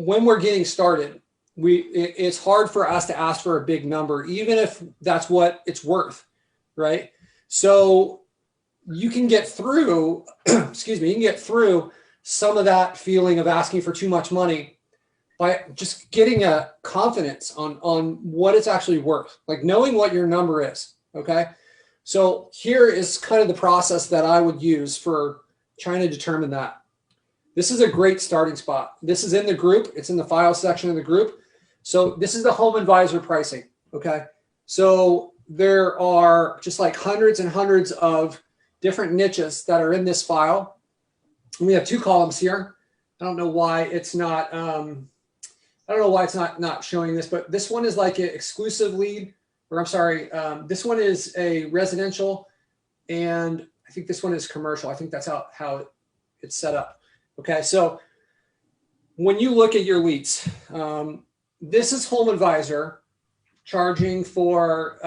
when we're getting started, it's hard for us to ask for a big number, even if that's what it's worth, right? So you can get through, excuse me, you can get through some of that feeling of asking for too much money by just getting a confidence on what it's actually worth, like knowing what your number is, okay? So here is kind of the process that I would use for trying to determine that. This is a great starting spot. This is in the group. It's in the file section of the group. So this is the home advisor pricing, okay? So there are just like hundreds and hundreds of different niches that are in this file. And we have two columns here. I don't know why it's not, not showing this, but this one is like an exclusive lead, or I'm sorry, this one is a residential, and I think this one is commercial. I think that's how it's set up. Okay, so when you look at your leads, this is Home Advisor charging for,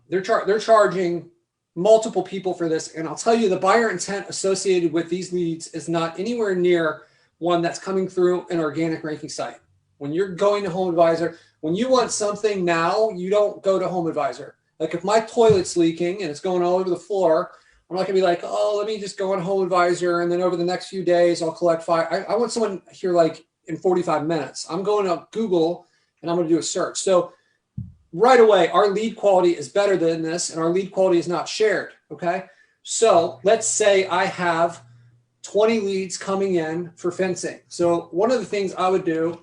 they're charging multiple people for this. And I'll tell you, the buyer intent associated with these leads is not anywhere near one that's coming through an organic ranking site. When you're going to Home Advisor, when you want something now, you don't go to Home Advisor. Like if my toilet's leaking and it's going all over the floor, I'm not gonna be like, oh, let me just go on Home Advisor and then over the next few days, I'll collect 5. I want someone here like in 45 minutes. I'm going to Google and I'm gonna do a search. So right away, our lead quality is better than this and our lead quality is not shared, okay? So let's say I have 20 leads coming in for fencing. So one of the things I would do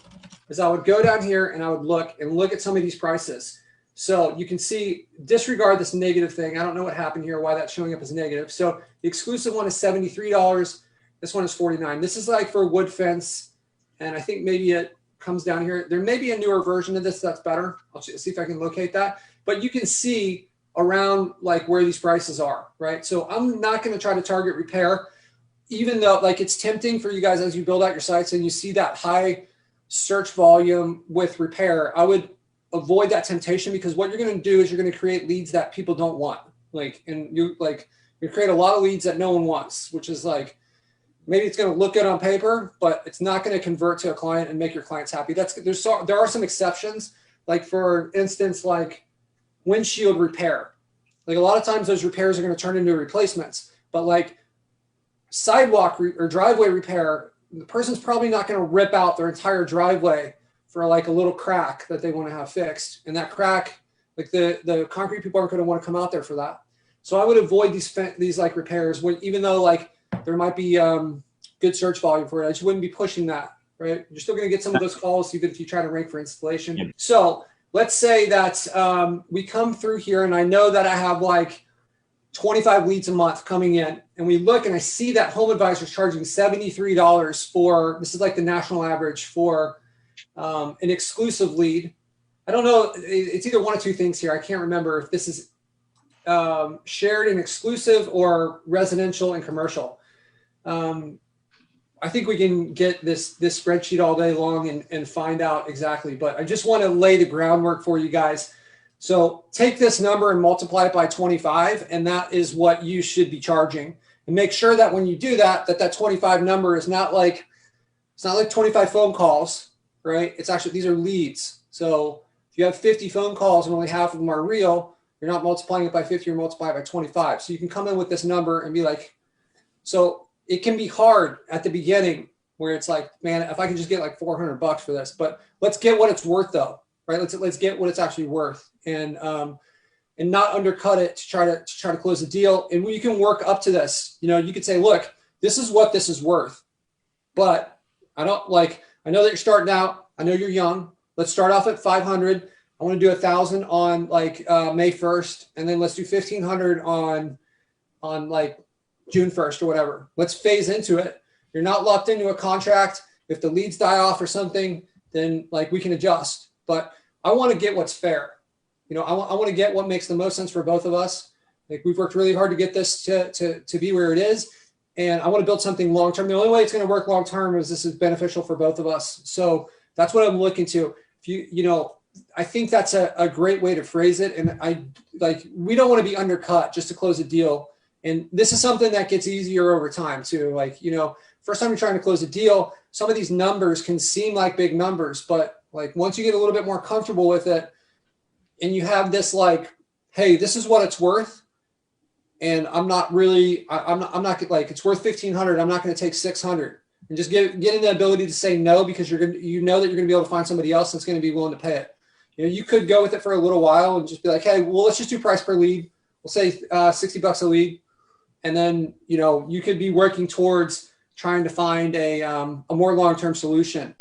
is I would go down here and I would look at some of these prices. So you can see, disregard this negative thing. I don't know what happened here, why that's showing up as negative. So the exclusive one is $73. This one is $49. This is like for a wood fence. And I think maybe it comes down here. There may be a newer version of this that's better. I'll see if I can locate that. But you can see around like where these prices are, right? So I'm not going to try to target repair, even though like it's tempting for you guys as you build out your sites and you see that high search volume with repair. I would avoid that temptation, because what you're going to do is you're going to create leads that people don't want. You create a lot of leads that no one wants, which is like, maybe it's going to look good on paper, but it's not going to convert to a client and make your clients happy. There are some exceptions, like for instance, like windshield repair. Like a lot of times those repairs are going to turn into replacements, but like sidewalk or driveway repair, the person's probably not going to rip out their entire driveway for like a little crack that they want to have fixed. And that crack, like the concrete people aren't going to want to come out there for that. So I would avoid these like repairs, even though like there might be good search volume for it. I just wouldn't be pushing that, right? You're still going to get some of those calls even if you try to rank for installation. Yep. So let's say that we come through here and I know that I have like 25 leads a month coming in, and we look and I see that Home Advisor is charging $73 for, this is like the national average for an exclusive lead. I don't know, it's either one of two things here. I can't remember if this is shared and exclusive or residential and commercial. I think we can get this spreadsheet all day long and find out exactly, but I just want to lay the groundwork for you guys. So take this number and multiply it by 25, and that is what you should be charging. And make sure that when you do that, that 25 number is not like, it's not like 25 phone calls, right? It's actually, these are leads. So if you have 50 phone calls and only half of them are real, you're not multiplying it by 50, you're multiplying it by 25. So you can come in with this number and be like, so it can be hard at the beginning where it's like, man, if I can just get like $400 for this, but let's get what it's worth though, right? Let's get what it's actually worth, and not undercut it to try to close the deal. And you can work up to this. You know, you could say, look, this is what this is worth, but I know that you're starting out. I know you're young. Let's start off at 500. I want to do 1,000 on like May 1st, and then let's do 1,500 on like June 1st or whatever. Let's phase into it. You're not locked into a contract. If the leads die off or something, then like we can adjust. But I want to get what's fair. You know, I want to get what makes the most sense for both of us. Like we've worked really hard to get this to be where it is, and I want to build something long term. The only way it's going to work long term is this is beneficial for both of us. So that's what I'm looking to. If you know, I think that's a great way to phrase it. And we don't want to be undercut just to close a deal. And this is something that gets easier over time too. Like, you know, first time you're trying to close a deal, some of these numbers can seem like big numbers, but like once you get a little bit more comfortable with it and you have this like, hey, this is what it's worth. And I'm not really, I'm not like, it's worth 1,500. I'm not going to take 600, and just getting the ability to say no, because you're going to, you know that you're going to be able to find somebody else that's going to be willing to pay it. You know, you could go with it for a little while and just be like, hey, well, let's just do price per lead. We'll say $60 a lead. And then, you know, you could be working towards trying to find a more long-term solution.